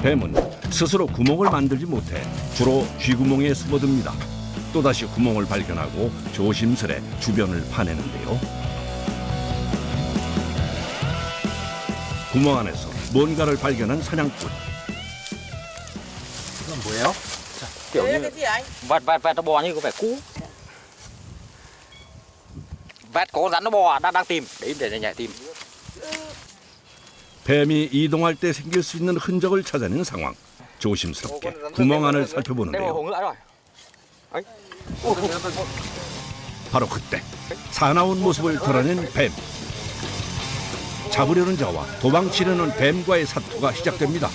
뱀은 스스로 구멍을 만들지 못해 주로 쥐구멍에 숨어듭니다. 또다시 구멍을 발견하고 조심스레 주변을 파내는데요. 구멍 안에서 뭔가를 발견한 사냥꾼. 이건 뭐예요? kiểu Đấy là như cái gì anh? vẹt nó bò như có vẻ cũ. Vẹt có con rắn nó bò đang tìm đấy để nhảy tìm. 뱀이 이동할 때 생길 수 있는 흔적을 찾아낸 상황. 조심스럽게 구멍 안을 Đây là 살펴보는데요. hồ ngựa rồi. Ấy. 바로 그때 사나운 모습을 드러낸 뱀. 잡으려는 자와 도망치려는 뱀과의 사투가 시작됩니다.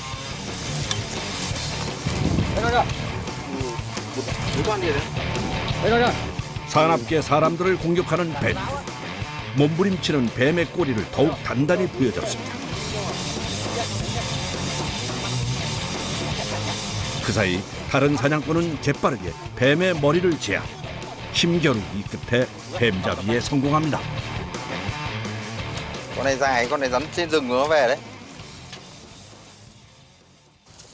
사납게 사람들을 공격하는 뱀. 몸부림치는 뱀의 꼬리를 더욱 단단히 부여잡습니다. 그 사이 다른 사냥꾼은 재빠르게 뱀의 머리를 제압. 힘겨루기 끝에 뱀잡이에 성공합니다. Con này dài, con này rắn trên rừng nó về đấy.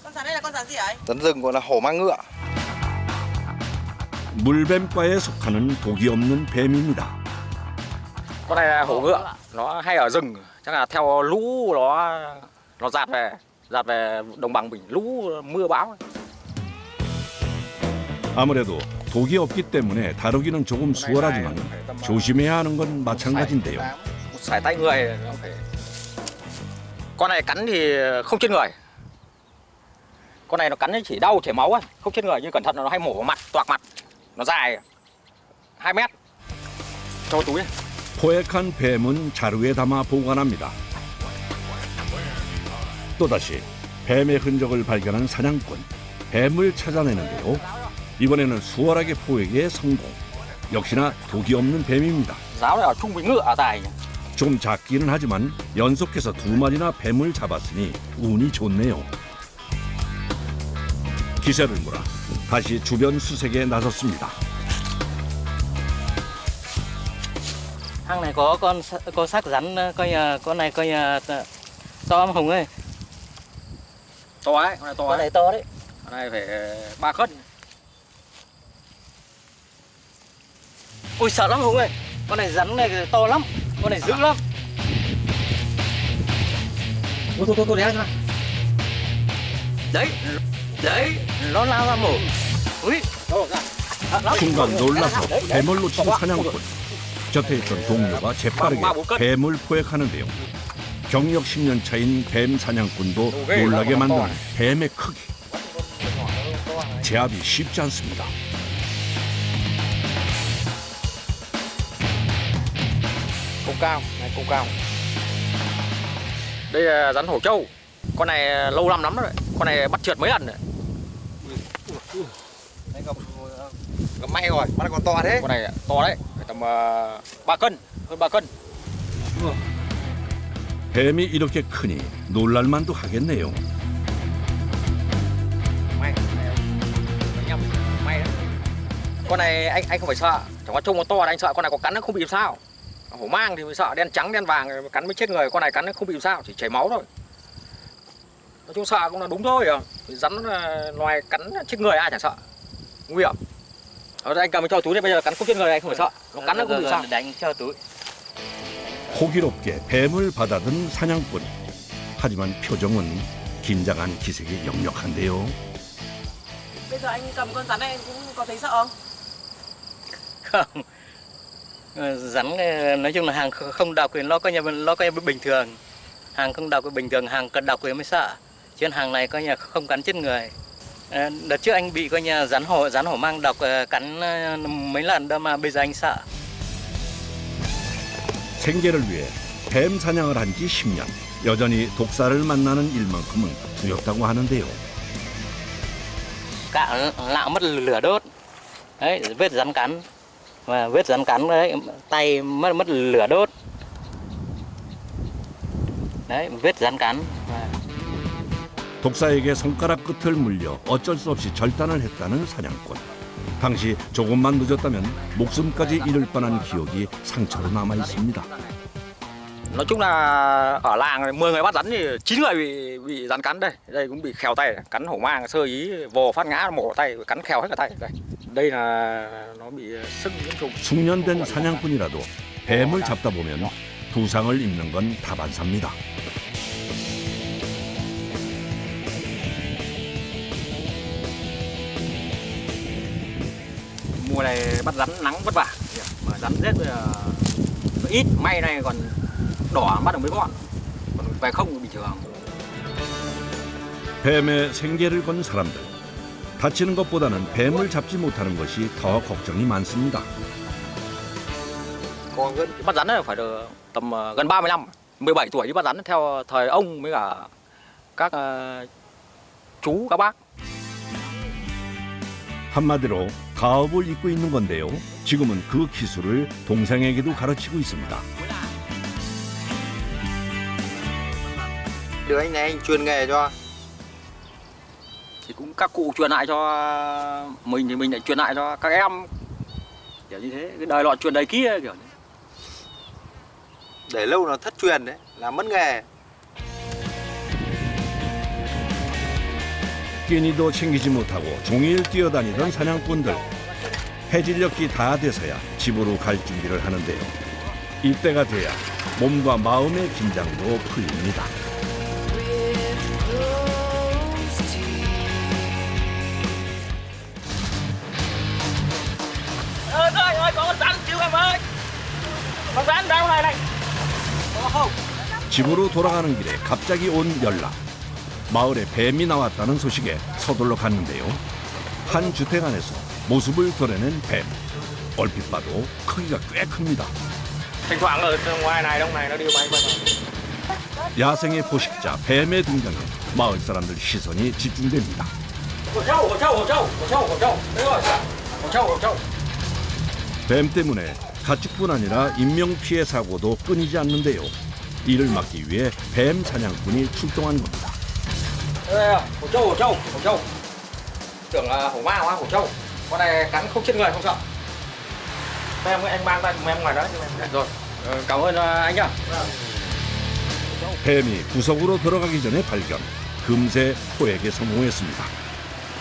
Con rắn này là con rắn gì hả anh? Rắn rừng gọi là hổ mang ngựa. 물뱀과에 속하는 독이 없는 뱀입니다. Con này là hổ ngựa, nó hay ở rừng, chắc là theo lũ nó dạt về đồng bằng mình, lũ mưa bão. 아무래도 독이 없기 때문에 다루기는 조금 수월하지만 조심해야 하는 건 마찬가지인데요. Sải tay người nó phải. Con này cắn thì không chết người. Con này nó cắn thì chỉ đau chảy máu ấy, không chết người, nhưng cẩn thận nó hay mổ vào mặt, toạc mặt. Nó dài 2 mét. cho túi. 포획한 뱀은 자루에 담아 보관합니다. 또다시 뱀의 흔적을 발견한 사냥꾼, 뱀을 찾아내는데요. 이번에는 수월하게 포획에 성공. 역시나 독이 없는 뱀입니다. Giáo này ở trung bình ngựa ở tài nhỉ? 좀 작기는 하지만 연속해서 2마리나 뱀을 잡았으니 운이 좋네요. 기세를 몰아 다시 주변 수색에 나섰습니다. Hang này có xác rắn coi như con này coi như to không Hùng ơi. To đấy, con này to Con đấy. này to đấy. Con này phải 3 cân. Ui sợ lắm Hùng ơi. Con này rắn này to lắm. Con này dữ lắm. Tôi đéo ra. Đấy. Đấy, nó lao ra mổ. Ui. 순간 놀라서 뱀을 놓친 사냥꾼. 곁에 있던 동료가 재빠르게 뱀을 포획하는데요. 경력 10년 차인 뱀 사냥꾼도 놀라게 만드는 뱀의 크기. 제압이 쉽지 않습니다. Công cao, này công cao. Đây là rắn hổ trâu. Con này lâu lắm rồi. Con này bắt trượt mấy lần rồi. Gặp may rồi, con này còn to thế. Con này to đấy, phải tầm 3 cân, hơn 3 cân. 뱀이 이렇게 크니 놀랄만도 하겠네요. May, may đấy. Con này anh không phải sợ, chẳng qua trông nó to là anh sợ. Con này có cắn nó không bị sao. Hổ mang thì mới sợ, đen trắng đen vàng cắn mới chết người. Con này cắn nó không bị sao, chỉ chảy máu thôi. Nói chung sợ cũng là đúng thôi. Rắn là loài cắn chết người ai chẳng sợ, nguy hiểm. Anh cầm cho túi đây, bây giờ cắn không chết người anh không phải sợ. Nó cắn nó không bị sao. Đánh cho túi. 호기롭게 뱀을 받아든 사냥꾼. 하지만 표정은 긴장한 기색이 역력한데요. Bây giờ anh cầm con rắn này anh cũng có thấy sợ không? Không. Rắn nói chung là hàng không độc thì nó coi như bình thường. Hàng không độc thì bình thường, hàng cận độc thì mới sợ. Chứ hàng này coi như không cắn chết người. Đợt trước anh bị coi như rắn hổ mang độc cắn mấy lần đâu mà bây giờ anh sợ. 생계를 위해 뱀 사냥을 한 지 10년. 여전히 독사를 만나는 일만큼은 두렵다고 하는데요. Cạo lạo mất lửa đốt. Đấy, vết rắn cắn. Và vết rắn cắn đấy, tay mất lửa đốt. Đấy, vết rắn cắn. 독사에게 손가락 끝을 물려 어쩔 수 없이 절단을 했다는 사냥꾼. 당시 조금만 늦었다면 목숨까지 잃을 뻔한 기억이 상처로 남아 있습니다. Nói chung là ở làng 10 người bắt rắn thì 9 người bị rắn cắn đây. Đây cũng bị khèo tay, cắn hổ mang sơ ý vồ phát ngã mổ tay cắn khèo hết cả tay. Đây là nó bị sưng nhiễm trùng. 숙련된 사냥꾼이라도 뱀을 잡다 보면 부상을 입는 건 다반사입니다. Mùa này bắt rắn nắng vất vả, mà rắn rết bây giờ ít, may này còn đỏ bắt được mấy con, còn về không thì bình thường. 뱀에 생계를 건 사람들. 다치는 것보다는 뱀을 잡지 못하는 것이 더 걱정이 많습니다. Con rất Bắt rắn này phải được tầm gần 30 năm, 17 tuổi đi bắt rắn theo thời ông với cả các chú, các bác. 한마디로 가업을 잇고 있는 건데요. 지금은 그 기술을 동생에게도 가르치고 있습니다. Đưa anh này anh truyền nghề cho. Thì cũng các cụ truyền lại cho mình thì mình lại truyền lại cho các em, kiểu như thế, cái đời lọ truyền đời kia kiểu như. Để lâu nó thất truyền đấy, là mất nghề. 끼니도 챙기지 못하고 종일 뛰어다니던 사냥꾼들. 해질녘이 다 돼서야 집으로 갈 준비를 하는데요. 이때가 돼야 몸과 마음의 긴장도 풀립니다. Ơi, có con rắn cứu em ơi! Con rắn đâu này! 집으로 돌아가는 길에 갑자기 온 연락. 마을에 뱀이 나왔다는 소식에 서둘러 갔는데요. 한 주택 안에서 모습을 드러낸 뱀. 얼핏 봐도 크기가 꽤 큽니다. Thỉnh thoảng ở ngoài này đông này nó đi bay qua. 야생의 포식자 뱀의 등장에 마을 사람들 시선이 집중됩니다. Hổ trâu. Đấy rồi. Hổ trâu. 뱀 때문에 가축뿐 아니라 인명 피해 사고도 끊이지 않는데요. 이를 막기 위해 뱀 사냥꾼이 출동한 겁니다. Hổ trâu. Tưởng là hổ ma quá, hổ trâu. Con này cắn không chết người không sợ. Anh mang tay của em ngoài đó. Rồi. Cảm ơn anh nhá. 뱀이 구석으로 들어가기 전에 발견. 금세 포획에 성공했습니다.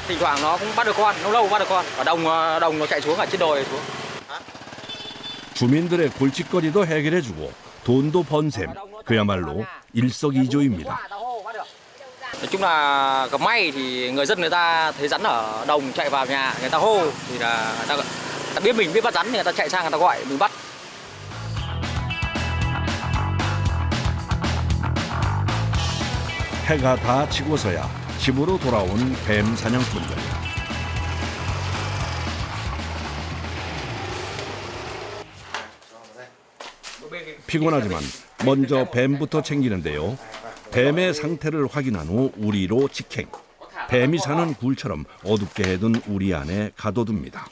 Thỉnh thoảng nó cũng bắt được con, lâu bắt được con. Ở đồng nó chạy xuống ở trên đồi xuống. 주민들의 골칫거리도 해결해주고 돈도 번 셈. 그야말로 일석이조입니다. Nói chung là gặp may thì người dân người ta thấy rắn ở đồng chạy vào nhà, người ta hô thì là người ta biết mình biết bắt rắn thì người ta chạy sang người ta gọi mình bắt. 해가 다 지고서야 집으로 돌아온 뱀 사냥꾼들. 피곤하지만 먼저 뱀부터 챙기는데요. 뱀의 상태를 확인한 후 우리로 직행. 뱀이 사는 굴처럼 어둡게 해둔 우리 안에 가둬둡니다.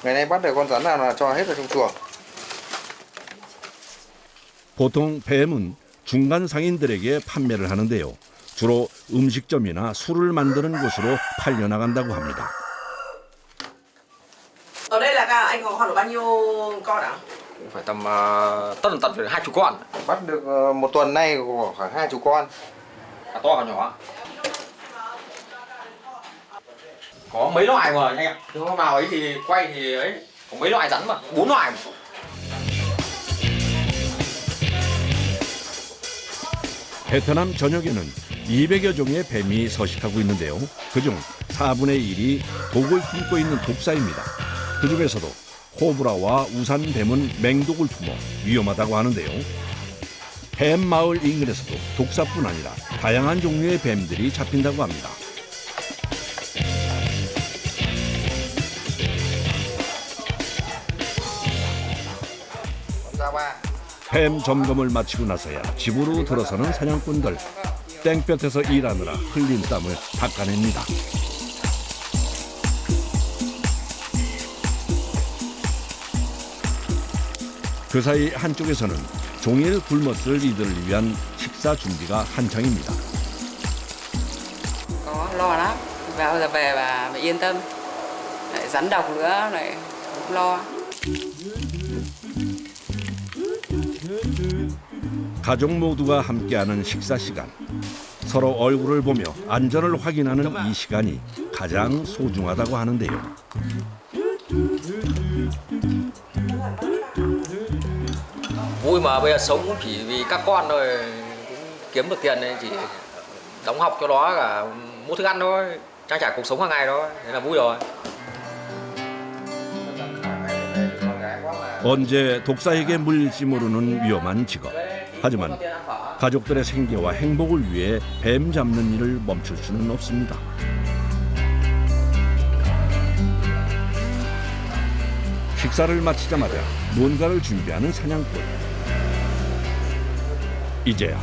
Ngày nay bắt được con rắn nào là cho hết vào trong chuồng. 보통 뱀은 중간 상인들에게 판매를 하는데요. 주로 음식점이나 술을 만드는 곳으로 팔려나간다고 합니다. Ở đây là anh có khoảng được bao nhiêu con ạ? Phải tầm tận phải 20 con. Bắt được một tuần nay khoảng 20 con. Cả to cả nhỏ. Có mấy loại mà anh ạ. Nếu vào ấy thì quay thì ấy có mấy loại rắn mà, 4 loại. 베트남 전역에는 200여 종의 뱀이 서식하고 있는데요. 그중 4분의 1이 독을 품고 있는 독사입니다. 그중에서도 코브라와 우산뱀은 맹독을 품어 위험하다고 하는데요. 뱀 마을 인근에서도 독사뿐 아니라 다양한 종류의 뱀들이 잡힌다고 합니다. 뱀 점검을 마치고 나서야 집으로 들어서는 사냥꾼들. 땡볕에서 일하느라 흘린 땀을 닦아냅니다. 그 사이 한쪽에서는 종일 굶었을 이들을 위한 식사 준비가 한창입니다. Có lo lắm, vào giờ về bà yên tâm, lại rắn độc nữa lại cũng lo. 가족 모두가 함께하는 식사 시간. 서로 얼굴을 보며 안전을 확인하는 이 시간이 가장 소중하다고 하는데요. Vui mà bây giờ sống cũng chỉ vì các con thôi, cũng kiếm được tiền nên chỉ đóng học cho nó cả mua thức ăn thôi, trang trải cuộc sống hàng ngày thôi, thế là vui rồi. 언제 독사에게 물릴지 모르는 위험한 직업. 하지만 가족들의 생계와 행복을 위해 뱀 잡는 일을 멈출 수는 없습니다. 식사를 마치자마자 뭔가를 준비하는 사냥꾼. 이제야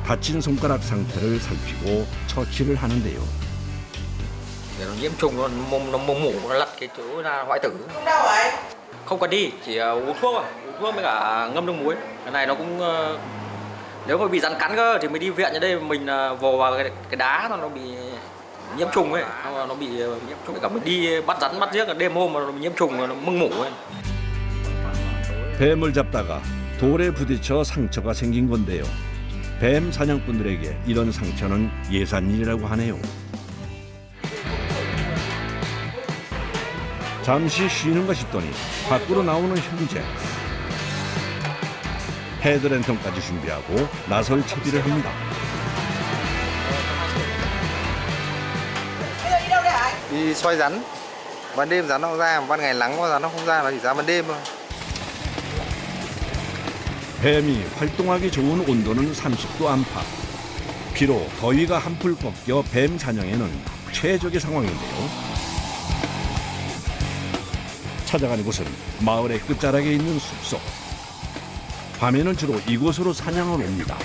다친 손가락 상태를 살피고 처치를 하는데요. Để nó nhiễm trùng nó mổ nó lật cái chỗ ra hoại tử. Không đau vậy? Không cần đi, chỉ uống thuốc thôi, uống thuốc với cả ngâm nước muối. Cái này nó cũng nếu mà bị rắn cắn cơ thì mới đi viện, ở đây mình vồ vào cái đá nó bị nhiễm trùng ấy, nó bị nhiễm trùng, cả mình đi bắt rắn bắt giết đêm hôm mà nó bị nhiễm trùng nó mưng mủ ấy. 뱀을 잡다가 돌에 부딪혀 상처가 생긴 건데요. 뱀 사냥꾼들에게 이런 상처는 예산일이라고 하네요. 잠시 쉬는가 싶더니 밖으로 나오는 형제. 헤드랜턴까지 준비하고 나설 채비를 합니다. Bây giờ đi đâu đây hả anh? Đi xoay rắn. Ban đêm rắn nó ra, ban ngày nắng quá rắn nó không ra, nó chỉ ra ban đêm thôi. 뱀이 활동하기 좋은 온도는 30도 안팎. 비록 더위가 한풀 꺾여 뱀 사냥에는 최적의 상황인데요. 찾아가는 곳은 마을의 끝자락에 있는 숲속. 밤에는 주로 이곳으로 사냥을 옵니다.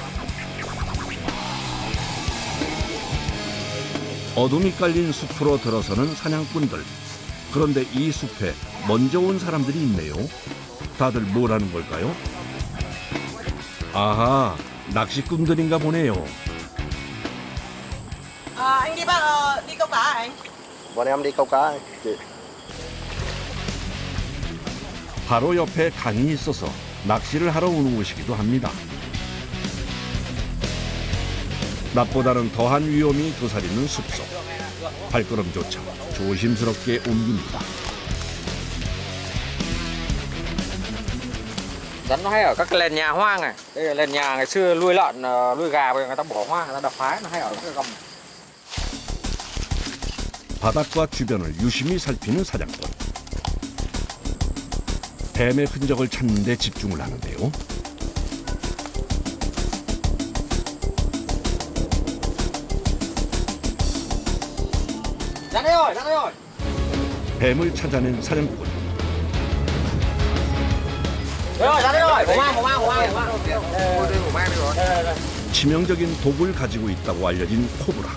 어둠이 깔린 숲으로 들어서는 사냥꾼들. 그런데 이 숲에 먼저 온 사람들이 있네요. 다들 뭘 하는 걸까요? 아하, 낚시꾼들인가 보네요. Anh đi đi câu cá hả anh? Bọn em đi câu cá. 바로 옆에 강이 있어서 낚시를 하러 오는 곳이기도 합니다. 낮보다는 더한 위험이 도사리는 숲속. 발걸음조차 조심스럽게 옮깁니다. Rắn nó hay ở các cái nền nhà hoang này. Đây là nền nhà ngày xưa nuôi lợn, nuôi gà bây giờ người ta bỏ hoang, người ta đập phá, nó hay ở các cái gầm. 바닥과 주변을 유심히 살피는 사냥꾼. 뱀의 흔적을 찾는 데 집중을 하는데요. Rắn đây rồi, rắn đây rồi. 뱀을 찾아낸 사냥꾼. Đây rồi, rắn đây rồi. Hổ mang. Hổ mang đi rồi. 치명적인 독을 가지고 있다고 알려진 코브라.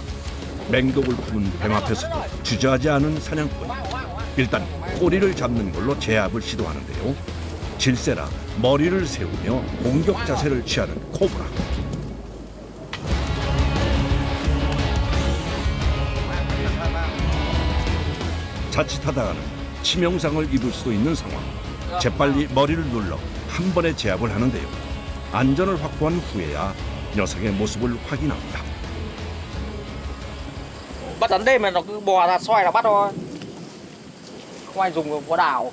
맹독을 품은 뱀 앞에서도 주저하지 않은 사냥꾼. 일단 꼬리를 잡는 걸로 제압을 시도하는데요. 질세라 머리를 세우며 공격 자세를 취하는 코브라. 자칫하다가는 치명상을 입을 수도 있는 상황. 재빨리 머리를 눌러 한 번에 제압을 하는데요. 안전을 확보한 후에야 녀석의 모습을 확인합니다. Bắt rắn đêm mà nó cứ bò ra xoay là bắt thôi. Không ai dùng quả đào.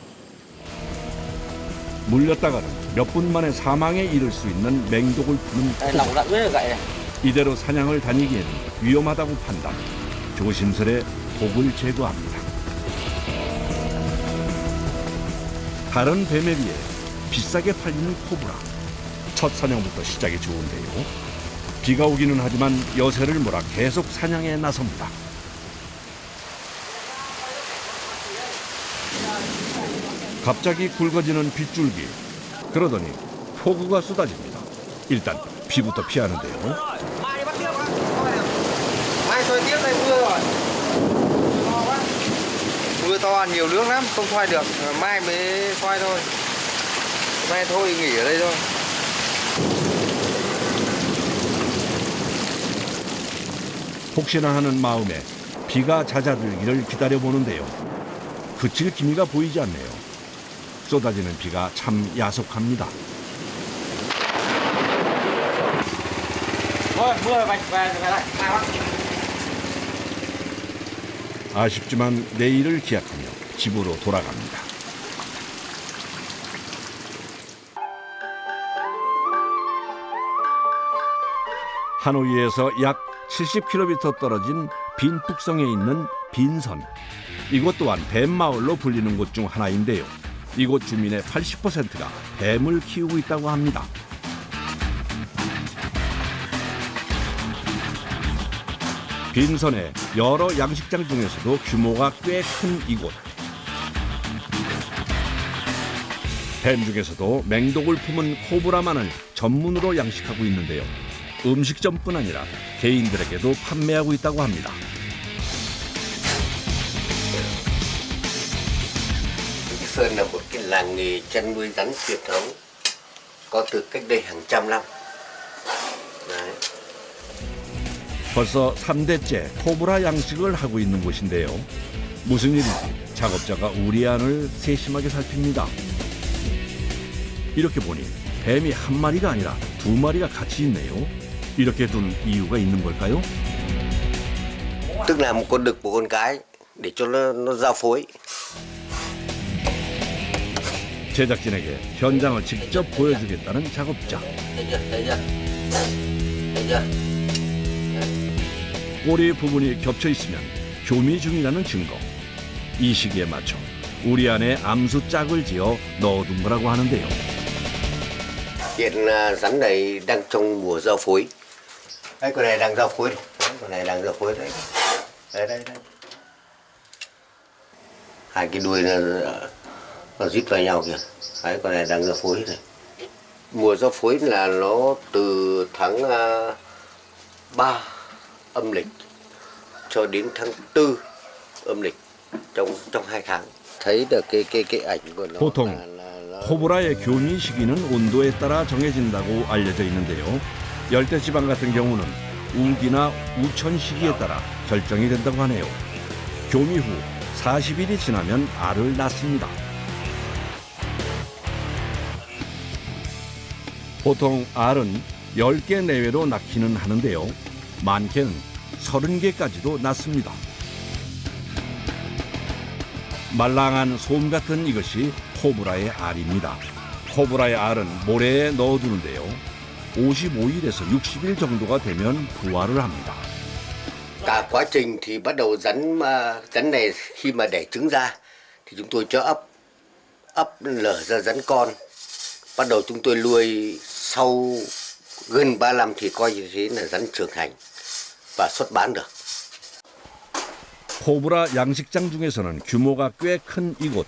물렸다가는 몇 분 만에 사망에 이를 수 있는 맹독을 푸는 Đây, 코브라. lỏng lẫn với gậy này. 이대로 사냥을 다니기에는 위험하다고 판단. 조심스레 독을 제거합니다. 다른 뱀에 비해 비싸게 팔리는 코브라. 첫 사냥부터 시작이 좋은데요. 비가 오기는 하지만 여세를 몰아 계속 사냥에 나섭니다. 갑자기 굵어지는 빗줄기. 그러더니 폭우가 쏟아집니다. 일단 비부터 피하는데요. Mai đi bắt tiếp á. Mai xoay tiếp đây mưa rồi. Mưa to nhiều nước lắm, không xoay được. Mai mới xoay thôi. Mai thôi nghỉ ở đây thôi. 혹시나 하는 마음에 비가 잦아들기를 기다려보는데요. 그칠 기미가 보이지 않네요. 쏟아지는 비가 참 야속합니다. Thôi, mưa về lại. Mai bác. 아쉽지만 내일을 기약하며 집으로 돌아갑니다. 하노이에서 약 70km 떨어진 빈북성에 있는 빈선. 이곳 또한 뱀마을로 불리는 곳 중 하나인데요. 이곳 주민의 80%가 뱀을 키우고 있다고 합니다. 빈선의 여러 양식장 중에서도 규모가 꽤 큰 이곳. 뱀 중에서도 맹독을 품은 코브라만을 전문으로 양식하고 있는데요. 음식점뿐 아니라 개인들에게도 판매하고 있다고 합니다. Sơn là một cái làng nghề chăn nuôi rắn truyền thống có từ cách đây hàng trăm năm. Đấy. 벌써 3대째 코브라 양식을 하고 있는 곳인데요. 무슨 일인지 작업자가 우리 안을 세심하게 살핍니다. 이렇게 보니 뱀이 한 마리가 아니라 두 마리가 같이 있네요. 이렇게 둔 이유가 있는 걸까요? Tức là một con đực một con cái để cho nó giao phối. 제작진에게 현장을 직접 보여주겠다는 작업자. Thấy chưa? Thấy chưa? Thấy chưa? 꼬리 부분이 겹쳐 있으면 교미 중이라는 증거. 이 시기에 맞춰 우리 안에 암수 짝을 지어 넣어둔 거라고 하는데요. Hiện rắn này đang trong mùa giao phối. Đấy, con này đang giao phối này. Đấy, con này đang giao phối đấy. Đây. Hai cái đuôi nó rít vào nhau kìa. Đấy, con này đang giao phối này. Mùa giao phối là nó từ tháng 3 âm lịch cho đến tháng 4 âm lịch, trong 2 tháng. Thấy được cái ảnh của nó. 보통 코브라의 교미 시기는 온도에 따라 정해진다고 알려져 있는데요. 열대지방 같은 경우는 우기나 우천 시기에 따라 결정이 된다고 하네요. 교미 후 40일이 지나면 알을 낳습니다. 보통 알은 10개 내외로 낳기는 하는데요. 많게는 30개까지도 낳습니다. 말랑한 솜 같은 이것이 코브라의 알입니다. 코브라의 알은 모래에 넣어두는데요. 55일에서 60일 정도가 되면 부화를 합니다. Cả quá trình thì bắt đầu rắn này khi mà đẻ trứng ra thì chúng tôi cho ấp lở ra rắn con. Bắt đầu chúng tôi nuôi sau gần 3 năm thì coi như thế là rắn trưởng thành và xuất bán được. 코브라 양식장 중에서는 규모가 꽤 큰 이곳.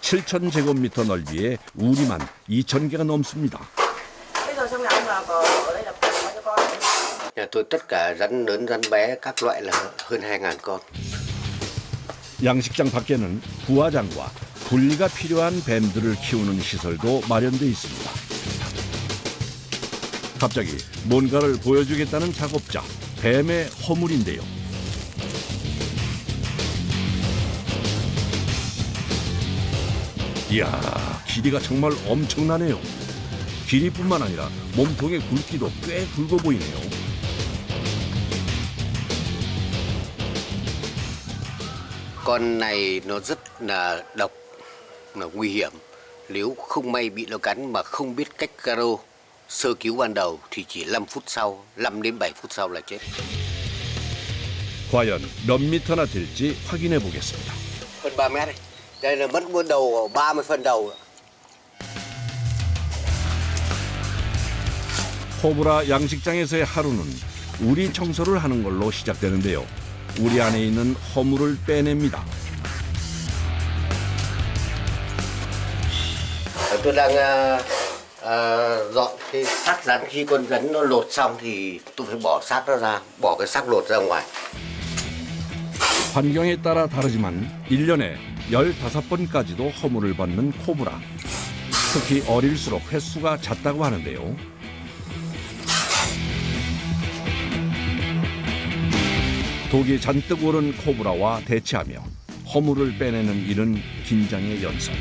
7,000제곱미터 넓이에 우리만 2,000개가 넘습니다. Bây giờ trong nhà ông là ở đây là bao nhiêu con? Nhà tôi tất cả rắn lớn, rắn bé các loại là hơn 2.000 con. 양식장 밖에는 부화장과 분리가 필요한 뱀들을 키우는 시설도 마련돼 있습니다. 갑자기 뭔가를 보여주겠다는 작업자, 뱀의 허물인데요. 이야, 길이가 정말 엄청나네요. 길이뿐만 아니라 몸통의 굵기도 꽤 굵어 보이네요. Con này nó rất là độc, là nguy hiểm. Nếu không may bị nó cắn mà không biết cách caro sơ cứu ban đầu thì chỉ 5 phút sau, 5 đến 7 phút sau là chết. 과연 몇 미터나 될지 확인해 보겠습니다. Hơn 3 mét đây. Đây là mất một đầu 30 phân đầu. 코브라 양식장에서의 하루는 우리 청소를 하는 걸로 시작되는데요. 우리 안에 있는 허물을 빼냅니다. Tôi đang dọn cái xác rắn. Khi con rắn nó lột xong thì tôi phải bỏ xác nó ra, bỏ cái xác lột ra ngoài. 환경에 따라 다르지만 1년에 15번까지도 허물을 벗는 코브라. 특히 어릴수록 횟수가 잦다고 하는데요. 독이 잔뜩 오른 코브라와 대치하며 허물을 빼내는 일은 긴장의 연속.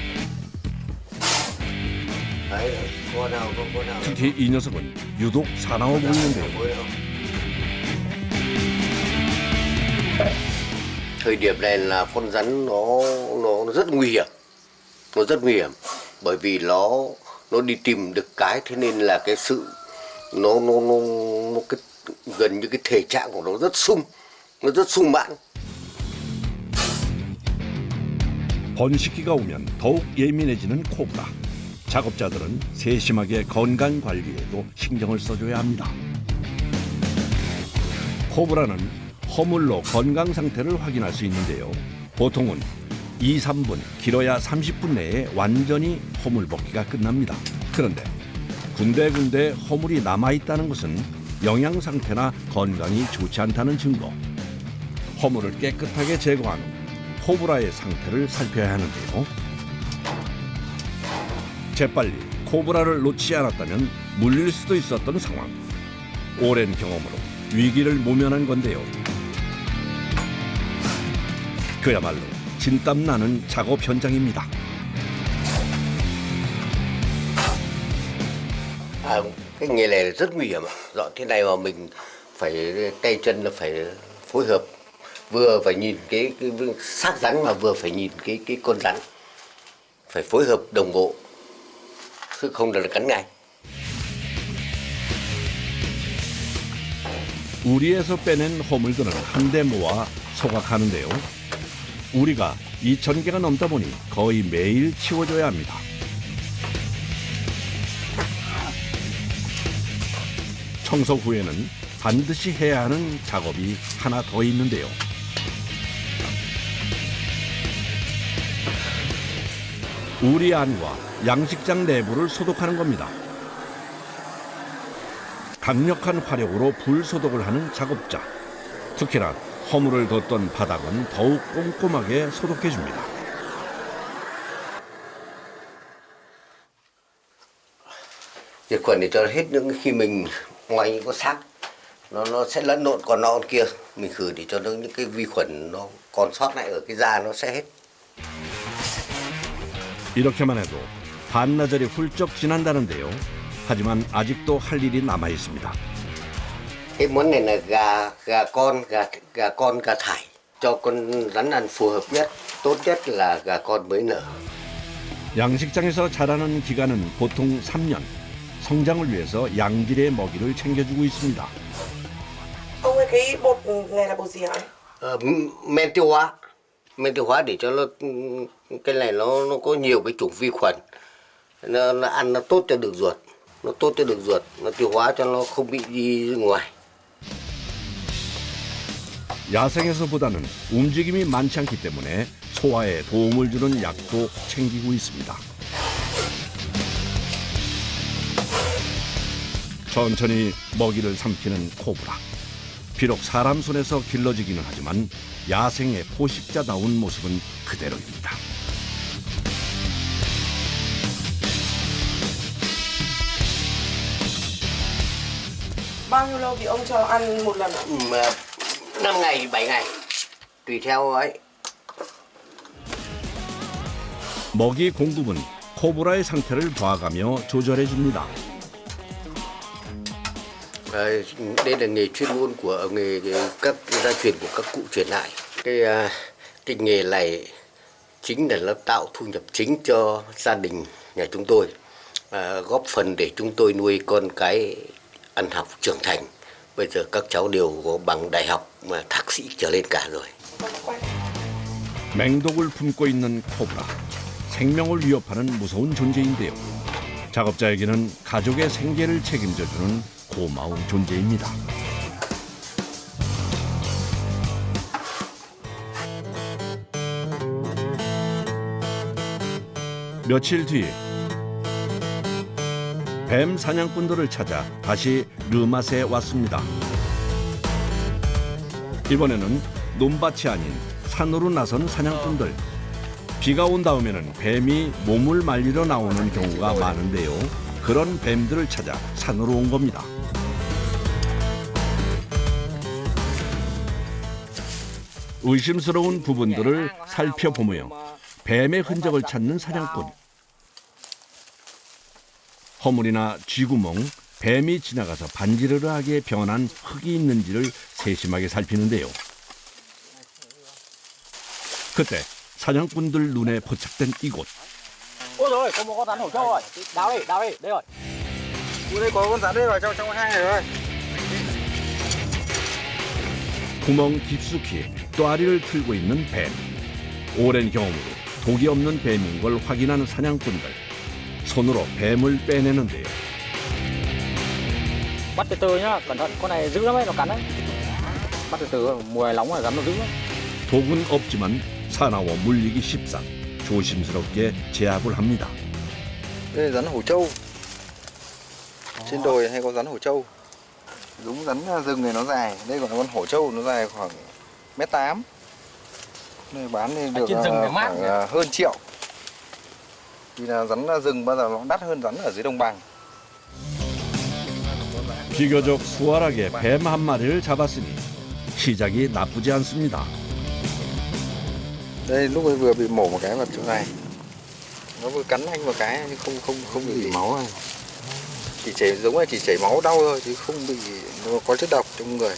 Đấy, con nào, con nào. 특히 이 녀석은 유독 사나워 보이는데요. Con nào. thời điểm này là con rắn nó rất nguy hiểm, nó rất nguy hiểm bởi vì nó đi tìm được cái, thế nên là cái sự nó cái, gần như cái thể trạng của nó rất sung mãn. 번식기가 오면 더욱 예민해지는 코브라. 작업자들은 세심하게 건강 관리에도 신경을 써줘야 합니다. 코브라는 허물로 건강 상태를 확인할 수 있는데요. 보통은 2, 3분, 길어야 30분 내에 완전히 허물 벗기가 끝납니다. 그런데 군데군데 허물이 남아있다는 것은 영양 상태나 건강이 좋지 않다는 증거. 허물을 깨끗하게 제거한 후 코브라의 상태를 살펴야 하는데요. 재빨리 코브라를 놓지 않았다면 물릴 수도 있었던 상황. 오랜 경험으로 위기를 모면한 건데요. 그야말로 진땀 나는 작업 현장입니다. Cái nghề này rất nguy hiểm ạ. Dọn thế này mà mình phải tay chân là phải phối hợp, vừa phải nhìn cái xác rắn mà vừa phải nhìn cái con rắn, phải phối hợp đồng bộ, chứ không là cắn ngay. 우리에서 빼낸 허물들은 한데 모아 소각하는데요. 우리가 2,000개가 넘다 보니 거의 매일 치워줘야 합니다. 청소 후에는 반드시 해야 하는 작업이 하나 더 있는데요. 우리 안과 양식장 내부를 소독하는 겁니다. 강력한 화력으로 불소독을 하는 작업자. 특히나 허물을 뒀던 바닥은 더욱 꼼꼼하게 소독해줍니다. Diệt khuẩn để cho hết những khi mình ngoài những con xác nó sẽ lẫn lộn còn nó kia, mình khử để cho những cái vi khuẩn nó còn sót lại ở cái da nó sẽ hết. 이렇게만 해도 반나절이 훌쩍 지난다는데요. 하지만 아직도 할 일이 남아 있습니다. Cái món này là gà con gà thải cho con rắn ăn phù hợp nhất, tốt nhất là gà con mới nở. 양식장에서 자라는 기간은 보통 3년. 성장을 위해서 양질의 먹이를 챙겨주고 있습니다. Ông ơi, cái bột này là bột gì hả? Men tiêu hóa để cho nó cái này nó có nhiều cái chủng vi khuẩn, nó ăn nó tốt cho đường ruột, nó tiêu hóa cho nó không bị đi ngoài. 야생에서보다는 움직임이 많지 않기 때문에 소화에 도움을 주는 약도 챙기고 있습니다. 천천히 먹이를 삼키는 코브라. 비록 사람 손에서 길러지기는 하지만 야생의 포식자다운 모습은 그대로입니다. Bao nhiêu lâu thì ông cho ăn một lần ạ? 5 ngày, 7 ngày, tùy theo ấy. 먹이 공급은 코브라의 상태를 봐가며 조절해줍니다. Đây là nghề chuyên môn của các gia truyền của các cụ truyền lại. Cái nghề này chính là nó tạo thu nhập chính cho gia đình nhà chúng tôi, góp phần để chúng tôi nuôi con cái ăn học trưởng thành. Bây giờ các cháu đều có bằng đại học mà thạc sĩ trở lên cả rồi. 맹독을 품고 있는 코브라. 생명을 위협하는 무서운 존재인데요. 작업자에게는 가족의 생계를 책임져주는 고마운 존재입니다. 며칠 뒤 뱀 사냥꾼들을 찾아 다시 르맛에 왔습니다. 이번에는 논밭이 아닌 산으로 나선 사냥꾼들. 비가 온 다음에는 뱀이 몸을 말리러 나오는 경우가 많은데요. 그런 뱀들을 찾아 산으로 온 겁니다. 의심스러운 부분들을 살펴보며 뱀의 흔적을 찾는 사냥꾼. 허물이나 쥐구멍, 뱀이 지나가서 반지르르하게 변한 흙이 있는지를 세심하게 살피는데요. 그때 사냥꾼들 눈에 포착된 이곳. Ôi rồi, có một con rắn hổ trâu rồi. Đào đi, đây rồi. Ui đây có con rắn đây rồi, trong hang này rồi. 구멍 깊숙이 또아리를 틀고 있는 뱀. 오랜 경험으로 독이 없는 뱀인 걸 확인하는 사냥꾼들. 손으로 뱀을 빼내는데요. Bắt từ từ nhá, cẩn thận, con này dữ lắm ấy, nó cắn đấy. Bắt từ từ, mùa này nóng rồi, cắn nó dữ lắm. 독은 없지만 사나워 물리기 쉽사 조심스럽게 제압을 합니다. Đây là rắn hổ trâu. Trên đồi hay có rắn hổ trâu. Giống rắn rừng này nó dài, đây còn con hổ trâu nó dài khoảng 1m8. Đây bán thì được khoảng hơn triệu. Vì là rắn rừng bao giờ nó đắt hơn rắn ở dưới đồng bằng. 비교적 수월하게 뱀 한 마리를 잡았으니 시작이 나쁘지 않습니다. Đây lúc ấy vừa bị mổ một cái vào chỗ này. Nó vừa cắn anh một cái nhưng không bị máu này. Chỉ chảy giống là chỉ chảy máu đau thôi chứ không bị nó có chất độc trong người.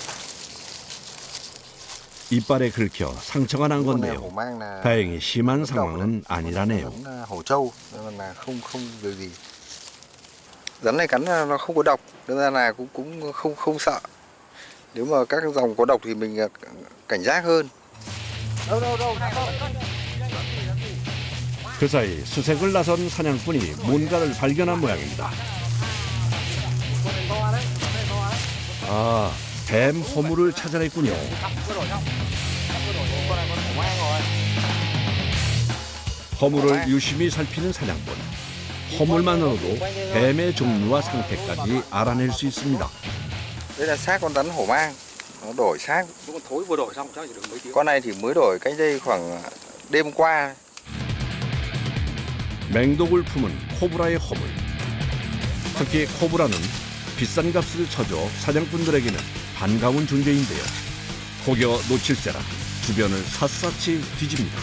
이빨에 긁혀 상처가 난 건데요. 다행히 심한 상황은 아니라네요. Hổ trâu nên là không việc gì. Rắn này cắn nó không có độc nên là cũng không sợ. Nếu mà các dòng có độc thì mình cảnh giác hơn. 그 사이 수색을 나선 사냥꾼이 뭔가를 발견한 모양입니다. 아, 뱀 허물을 찾아냈군요. 허물을 유심히 살피는 사냥꾼. 허물만으로도 뱀의 종류와 상태까지 알아낼 수 있습니다. Đây là xác con rắn hổ mang. Nó đổi xác. Con thối vừa đổi xong chắc chỉ được mấy tiếng. Con này thì mới đổi cách đây khoảng đêm qua. 맹독을 품은 코브라의 허물. 특히 코브라는 비싼 값을 쳐줘 사냥꾼들에게는 반가운 존재인데요. 혹여 놓칠세라 주변을 샅샅이 뒤집니다.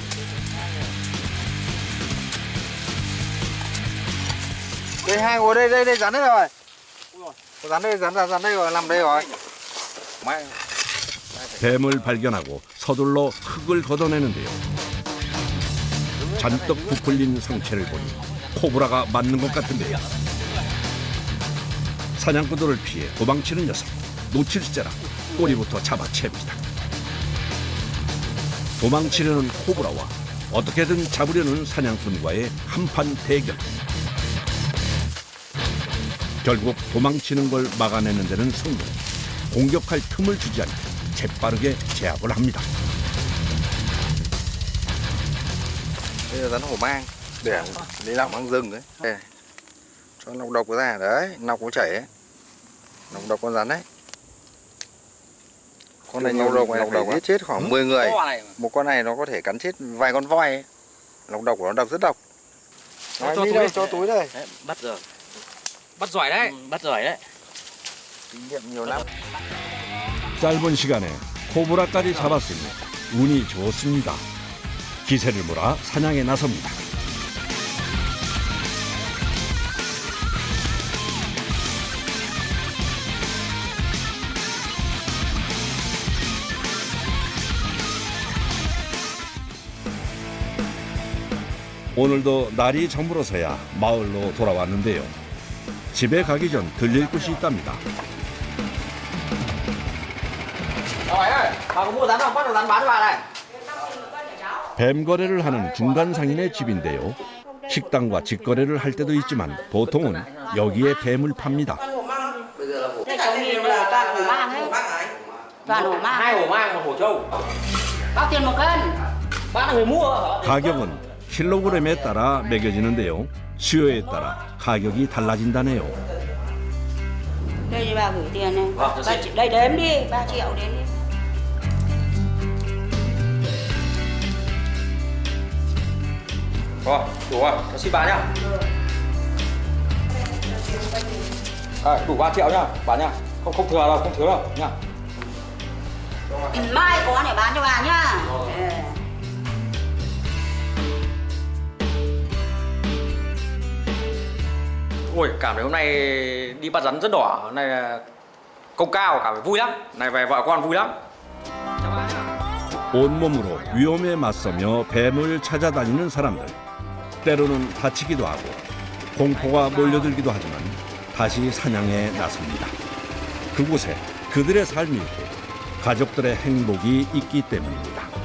Đây hai ngồi đây rắn đây rồi. Rắn đây rồi, nằm đây rồi. 뱀을 발견하고 서둘러 흙을 걷어내는데요. 잔뜩 부풀린 상체를 보니 코브라가 맞는 것 같은데요. 사냥꾼들을 피해 도망치는 녀석. 놓칠세라 꼬리부터 잡아챕니다. 도망치려는 코브라와 어떻게든 잡으려는 사냥꾼과의 한판 대결. 결국 도망치는 걸 막아내는 데는 성공. 공격할 틈을 주지 않고 재빠르게 제압을 합니다. Đây là rắn hổ mang để lấy lọc mang rừng đấy. Đây, cho nọc độc ra đấy, nọc có chảy ấy. Nọc độc con rắn đấy. Con này nọc độc này phải giết chết khoảng 10 người. Một con này nó có thể cắn chết vài con voi ấy. Nọc độc của nó độc rất độc. Nói đi đâu cho túi đây. Bắt rồi. Bắt giỏi đấy. Bắt giỏi đấy. Kinh nghiệm nhiều lắm. 짧은 시간에 코브라까지 잡았으니 운이 좋습니다. 기세를 몰아 사냥에 나섭니다. 오늘도 날이 저물어서야 마을로 돌아왔는데요. 집에 가기 전 들릴 곳이 있답니다. Rồi ơi, bà có mua rắn không? Bắt được rắn bán cho bà này. 뱀 거래를 하는 중간 상인의 집인데요. 식당과 직거래를 할 때도 있지만 보통은 여기에 뱀을 팝니다. Thế chỗ mình là toàn hổ mang ấy. Toàn hổ mang. 2 hổ mang, 1 hổ trâu. Bao tiền 1 cân? Bán là người mua. 가격은 킬로그램에 따라 매겨지는데요. 수요에 따라 가격이 달라진다네요. Đây thì bà gửi tiền này. Vâng, Đây đếm đi, 3 triệu đến đi. Rồi, đủ rồi, cho xin bà nhá. Đủ 3 triệu nhá, bà nhá. Không thừa đâu nhá. Mai có để bán cho bà nhá. Ôi, cảm thấy hôm nay đi bắt rắn rất đỏ. Hôm nay là công cao, cảm thấy vui lắm. Này về vợ con vui lắm. Chào bà nhá. 온몸으로 위험에 맞서며 뱀을 찾아다니는 사람들. 때로는 다치기도 하고 공포가 몰려들기도 하지만 다시 사냥에 나섭니다. 그곳에 그들의 삶이 있고 가족들의 행복이 있기 때문입니다.